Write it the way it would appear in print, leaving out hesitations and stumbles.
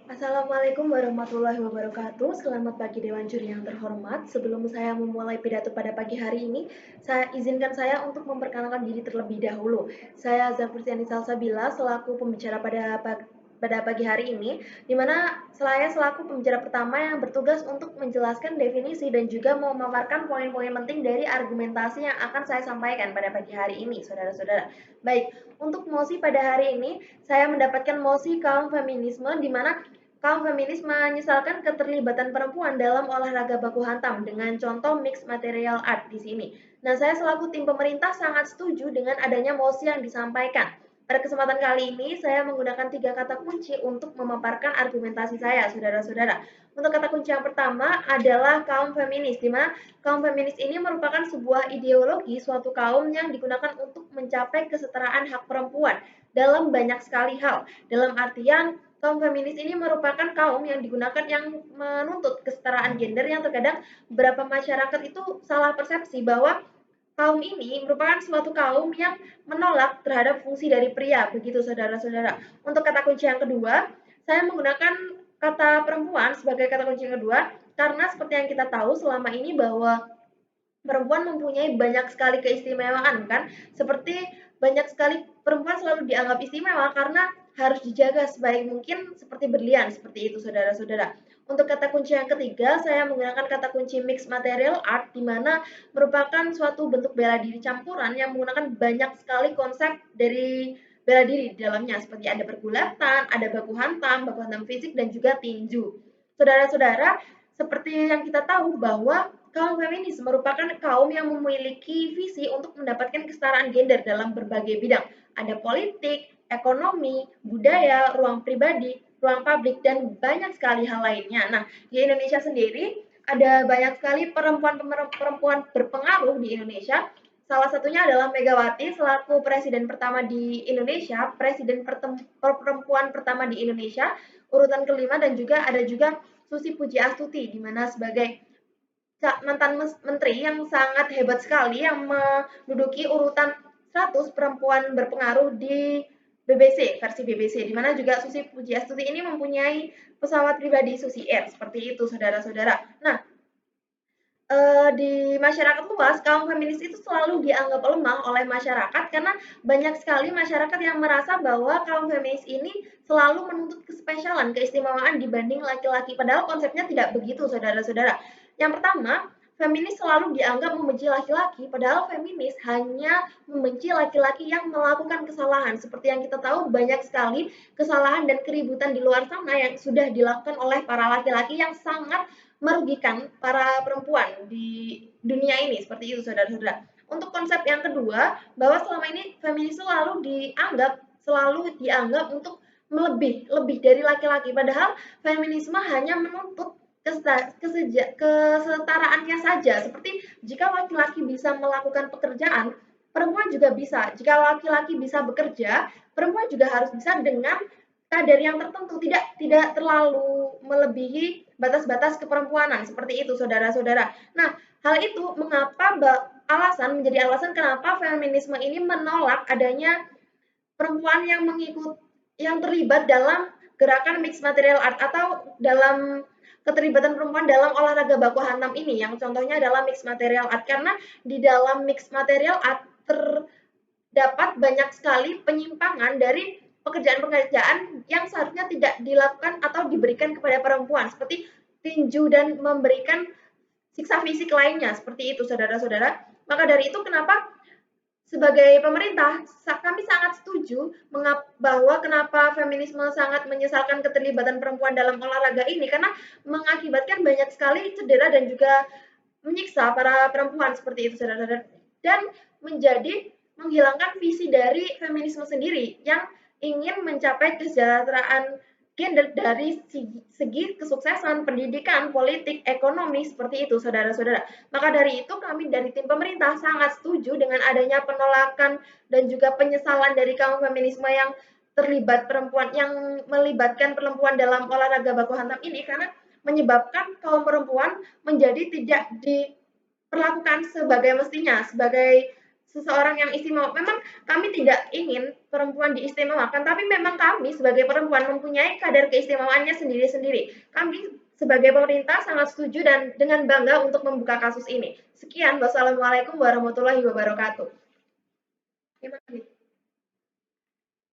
Assalamualaikum warahmatullahi wabarakatuh. Selamat pagi Dewan Juri yang terhormat. Sebelum saya memulai pidato pada pagi hari ini, izinkan saya untuk memperkenalkan diri terlebih dahulu. Saya Zafriani Salsabila selaku pembicara pada pagi hari ini, di mana saya selaku pembicara pertama yang bertugas untuk menjelaskan definisi dan juga memaparkan poin-poin penting dari argumentasi yang akan saya sampaikan pada pagi hari ini, saudara-saudara. Baik, untuk mosi pada hari ini, saya mendapatkan mosi kaum feminisme di mana kaum feminis menyesalkan keterlibatan perempuan dalam olahraga baku hantam dengan contoh mixed material art di sini. Nah, saya selaku tim pemerintah sangat setuju dengan adanya mosi yang disampaikan. Pada kesempatan kali ini, saya menggunakan 3 kata kunci untuk memaparkan argumentasi saya, saudara-saudara. Untuk kata kunci yang pertama adalah kaum feminis, di mana kaum feminis ini merupakan sebuah ideologi suatu kaum yang digunakan untuk mencapai kesetaraan hak perempuan dalam banyak sekali hal. Dalam artian, kaum feminis ini merupakan kaum yang digunakan yang menuntut kesetaraan gender yang terkadang beberapa masyarakat itu salah persepsi bahwa kaum ini merupakan suatu kaum yang menolak terhadap fungsi dari pria, begitu saudara-saudara. Untuk kata kunci yang kedua, saya menggunakan kata perempuan sebagai kata kunci yang kedua karena seperti yang kita tahu selama ini bahwa perempuan mempunyai banyak sekali keistimewaan kan, seperti banyak sekali perempuan selalu dianggap istimewa karena harus dijaga sebaik mungkin seperti berlian, seperti itu saudara-saudara. Untuk kata kunci yang ketiga, saya menggunakan kata kunci mixed material art, di mana merupakan suatu bentuk bela diri campuran yang menggunakan banyak sekali konsep dari bela diri di dalamnya, seperti ada pergulatan, ada baku hantam fisik, dan juga tinju. Saudara-saudara, seperti yang kita tahu bahwa kaum feminis merupakan kaum yang memiliki visi untuk mendapatkan kesetaraan gender dalam berbagai bidang. Ada politik, ekonomi, budaya, ruang pribadi, ruang publik, dan banyak sekali hal lainnya. Nah, di Indonesia sendiri ada banyak sekali perempuan berpengaruh di Indonesia. Salah satunya adalah Megawati selaku presiden pertama di Indonesia, presiden perempuan pertama di Indonesia, urutan kelima, dan juga ada juga Susi Pujiastuti, di mana sebagai mantan menteri yang sangat hebat sekali yang menduduki urutan 100 perempuan berpengaruh di BBC, versi BBC, di mana juga Susi Pujiastuti ini mempunyai pesawat pribadi Susi Air, seperti itu saudara-saudara. Nah, di masyarakat luas, kaum feminis itu selalu dianggap lemah oleh masyarakat karena banyak sekali masyarakat yang merasa bahwa kaum feminis ini selalu menuntut kespesialan, keistimewaan dibanding laki-laki. Padahal konsepnya tidak begitu, saudara-saudara. Yang pertama, feminis selalu dianggap membenci laki-laki, padahal feminis hanya membenci laki-laki yang melakukan kesalahan. Seperti yang kita tahu, banyak sekali kesalahan dan keributan di luar sana yang sudah dilakukan oleh para laki-laki yang sangat merugikan para perempuan di dunia ini, seperti itu saudara-saudara. Untuk konsep yang kedua, bahwa selama ini feminis selalu dianggap untuk lebih dari laki-laki, padahal feminisme hanya menuntut kesetaraannya saja. Seperti jika laki-laki bisa melakukan pekerjaan, perempuan juga bisa. Jika laki-laki bisa bekerja, perempuan juga harus bisa dengan kadar yang tertentu, tidak terlalu melebihi batas-batas keperempuanan, seperti itu saudara-saudara. Nah, hal itu menjadi alasan kenapa feminisme ini menolak adanya perempuan yang terlibat dalam gerakan mixed material art atau dalam keterlibatan perempuan dalam olahraga baku hantam ini, yang contohnya adalah mixed material art, karena di dalam mixed material art terdapat banyak sekali penyimpangan dari pekerjaan-pekerjaan yang seharusnya tidak dilakukan atau diberikan kepada perempuan, seperti tinju dan memberikan siksa fisik lainnya, seperti itu saudara-saudara. Maka dari itu kenapa sebagai pemerintah kami sangat setuju bahwa kenapa feminisme sangat menyesalkan keterlibatan perempuan dalam olahraga ini, karena mengakibatkan banyak sekali cedera dan juga menyiksa para perempuan, seperti itu saudara-saudara, dan menghilangkan visi dari feminisme sendiri yang ingin mencapai kesejahteraan gender dari segi kesuksesan, pendidikan, politik, ekonomi, seperti itu saudara-saudara. Maka dari itu kami dari tim pemerintah sangat setuju dengan adanya penolakan dan juga penyesalan dari kaum feminisme yang melibatkan perempuan dalam olahraga baku hantam ini, karena menyebabkan kaum perempuan menjadi tidak diperlakukan sebagai mestinya, sebagai seseorang yang istimewa. Memang kami tidak ingin perempuan diistimewakan, tapi memang kami sebagai perempuan mempunyai kadar keistimewaannya sendiri-sendiri. Kami sebagai pemerintah sangat setuju dan dengan bangga untuk membuka kasus ini. Sekian, wassalamualaikum warahmatullahi wabarakatuh. Terima kasih.